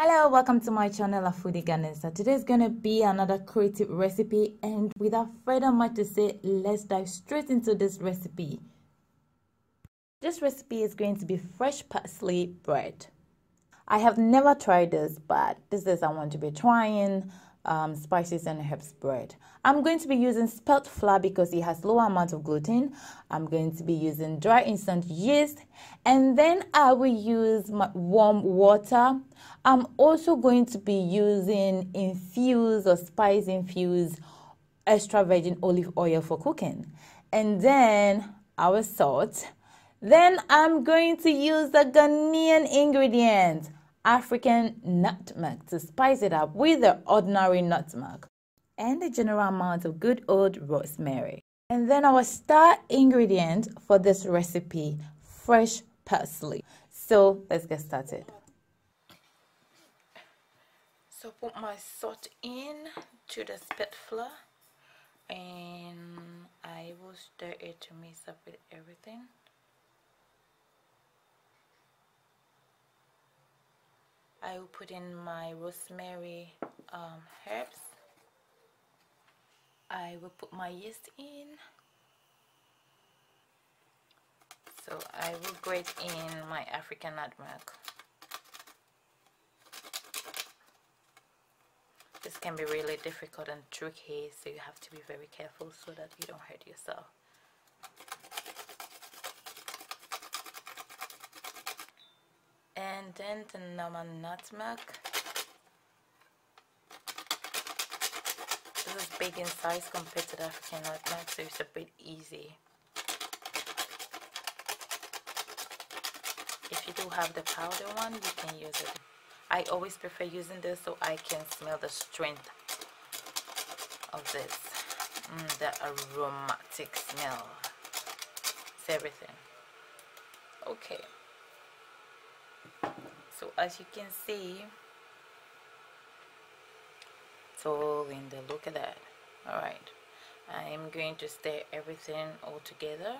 Hello, welcome to my channel LAFOODIEGHANES. So today's gonna be another creative recipe, and without further much to say, let's dive straight into this recipe. This recipe is going to be fresh parsley bread. I have never tried this, but this is I want to be trying spices and herbs bread. I'm going to be using spelt flour because it has lower amount of gluten. I'm going to be using dry instant yeast, and then I will use my warm water. I'm also going to be using Infuse or spice Infuse extra virgin olive oil for cooking, and then our salt. Then I'm going to use the Ghanaian ingredient, African nutmeg, to spice it up with the ordinary nutmeg, and a general amount of good old rosemary. And then our star ingredient for this recipe, fresh parsley. So let's get started. So put my salt in to the spelt flour, and I will stir it to mix up with everything. I will put in my rosemary herbs. I will put my yeast in. So I will grate in my African nutmeg. This can be really difficult and tricky, so you have to be very careful so that you don't hurt yourself. And then the normal nutmeg. This is big in size compared to the African nutmeg, so it's a bit easy. If you do have the powder one, you can use it. I always prefer using this so I can smell the strength of this. The aromatic smell. It's everything. Okay. So as you can see, it's all in there. Look at that. Alright. I'm going to stir everything all together.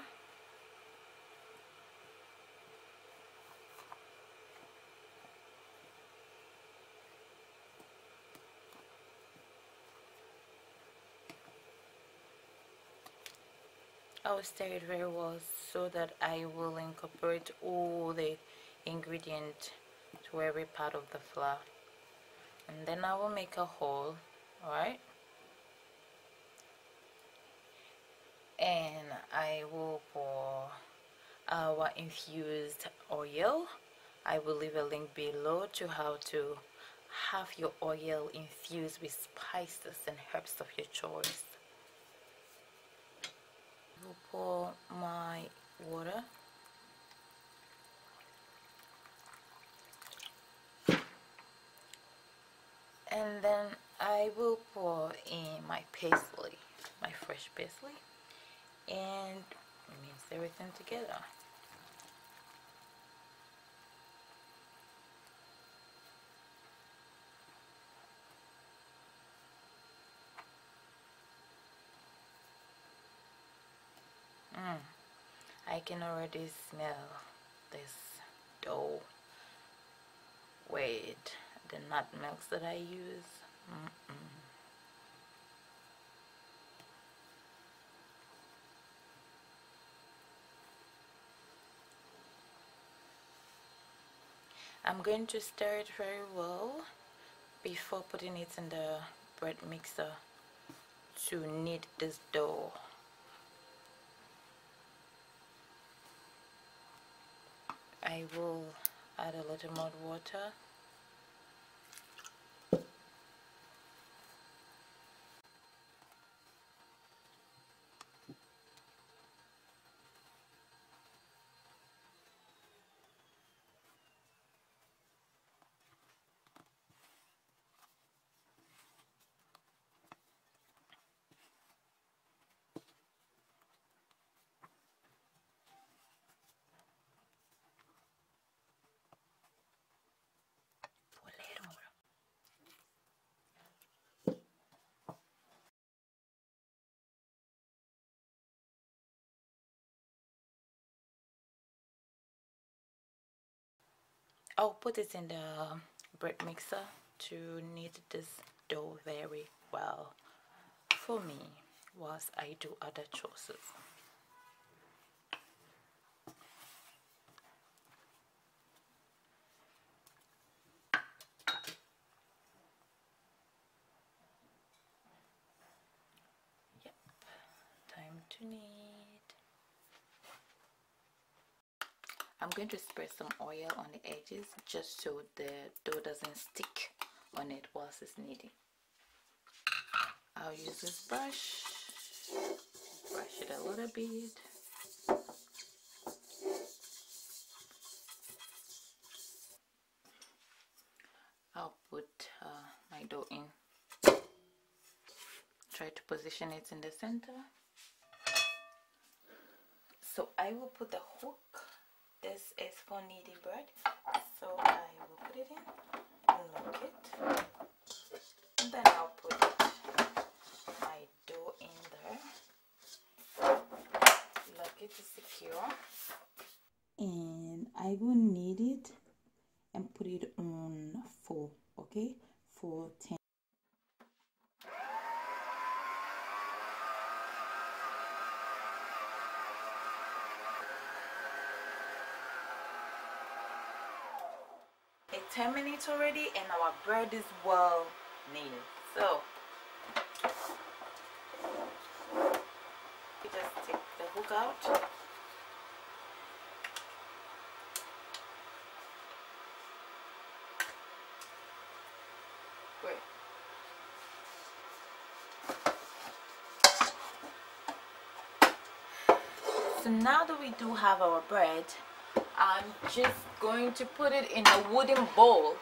I will stir it very well so that I will incorporate all the ingredients to every part of the flour, and then I will make a hole. Alright, and I will pour our infused oil. I will leave a link below to how to have your oil infused with spices and herbs of your choice. I will pour my water. And then I will pour in my parsley, my fresh parsley, and mix everything together. I can already smell this dough with the nutmegs that I use. I'm going to stir it very well before putting it in the bread mixer to knead this dough. I will add a little more water. I'll put it in the bread mixer to knead this dough very well for me whilst I do other chores. Yep, time to knead. I'm going to spread some oil on the edges just so the dough doesn't stick on it whilst it's kneading. I'll use this brush it a little bit. I'll put my dough in. Try to position it in the center. So I will put the hook. This is for kneading bread, so I will put it in and lock it, and then I'll put my dough in there, lock it to secure, and I will knead it and put it on 4, okay, for 10. It's 10 minutes already and our bread is well kneaded. So you just take the hook out. Great. So now that we do have our bread, I'm just going to put it in a wooden bowl,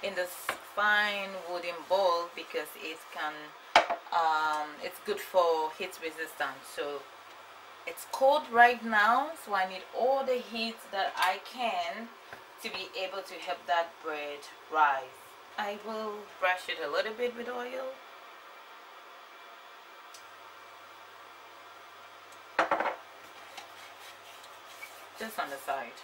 in this fine wooden bowl, because it can it's good for heat resistance. So it's cold right now, so I need all the heat that I can to be able to help that bread rise. I will brush it a little bit with oil. Just on the side.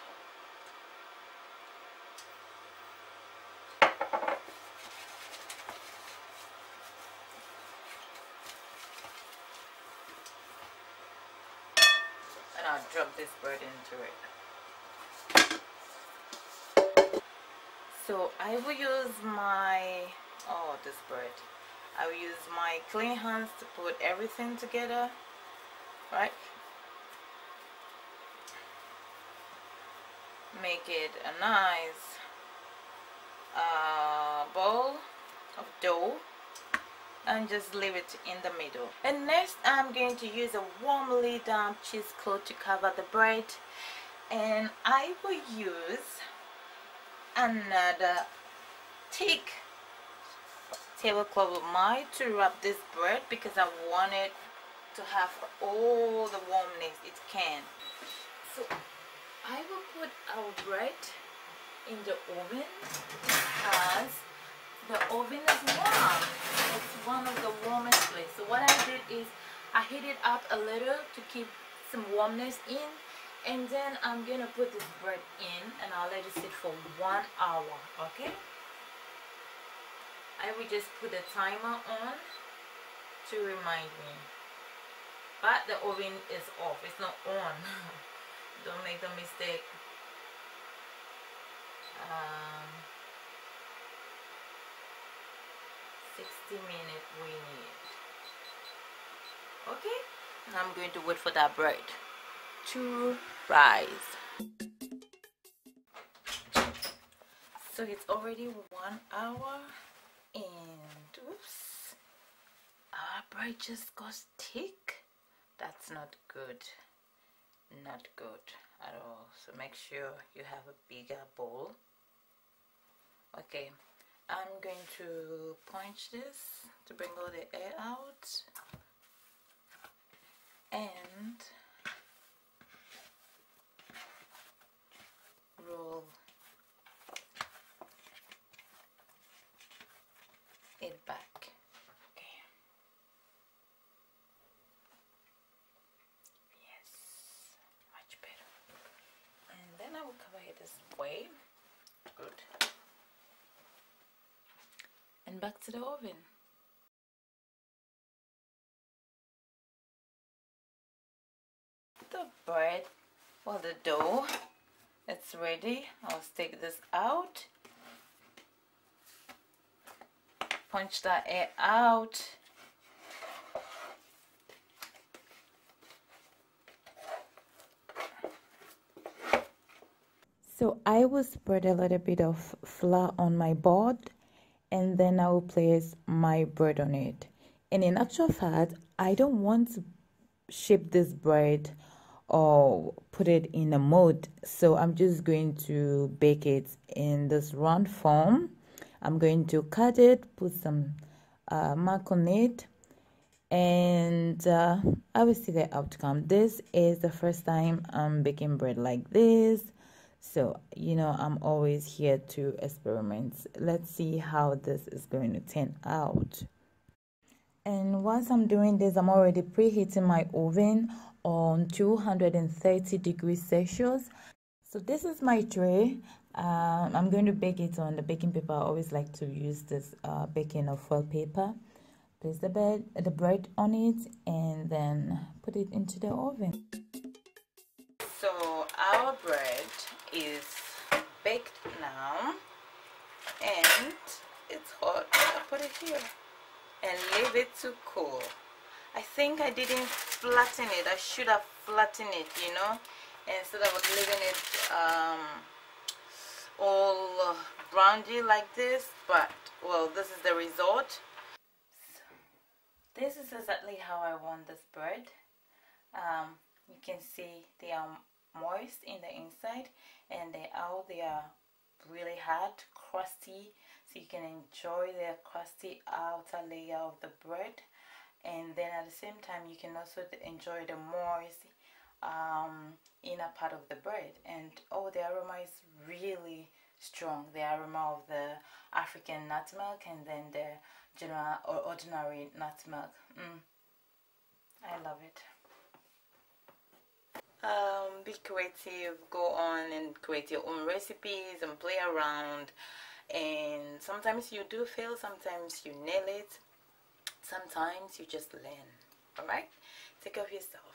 And I'll drop this bread into it. So I will use my, this bread. I will use my clean hands to put everything together, right? Make it a nice bowl of dough and just leave it in the middle. And next I'm going to use a warmly damp cheesecloth to cover the bread, and I will use another thick tablecloth of mine to wrap this bread because I want it to have all the warmness it can. So I will put our bread in the oven because the oven is warm. It's one of the warmest places. So what I did is I heat it up a little to keep some warmness in, and then I'm gonna put this bread in and I'll let it sit for 1 hour. Okay, I will just put the timer on to remind me, but the oven is off, it's not on. Don't make the mistake. 60 minutes we need. Okay, now I'm going to wait for that bread to rise. So it's already 1 hour and oops, our bread just got thick. That's not good. Not good at all. So make sure you have a bigger bowl. Okay, I'm going to punch this to bring all the air out, and roll it back. Okay. Yes, much better. And then I will cover it this way good. And back to the oven. The bread or the dough, it's ready. I'll take this out, punch that air out. So I will spread a little bit of flour on my board, and then I will place my bread on it. And in actual fact, I don't want to shape this bread or put it in a mold, so I'm just going to bake it in this round form. I'm going to cut it, put some mark on it, and I will see the outcome. This is the first time I'm baking bread like this, so you know I'm always here to experiment. Let's see how this is going to turn out. And once I'm doing this, I'm already preheating my oven on 230 degrees Celsius. So this is my tray. I'm going to bake it on the baking paper. I always like to use this baking or foil paper. Place the bread on it and then put it into the oven. So our bread is baked now and it's hot. I'll put it here and leave it to cool. I think I didn't flatten it. I should have flattened it, you know, instead of leaving it all roundy like this. But well, this is the result. So, this is exactly how I want this bread. You can see they are moist in the inside, and they are really hard, crusty, so you can enjoy the crusty outer layer of the bread, and then at the same time you can also enjoy the moist inner part of the bread. And oh, the aroma is really strong, the aroma of the African nutmeg and then the general or ordinary nutmeg. I love it. Be creative, go on and create your own recipes and play around, and sometimes you do fail, sometimes you nail it, sometimes you just learn. Alright, take care of yourself.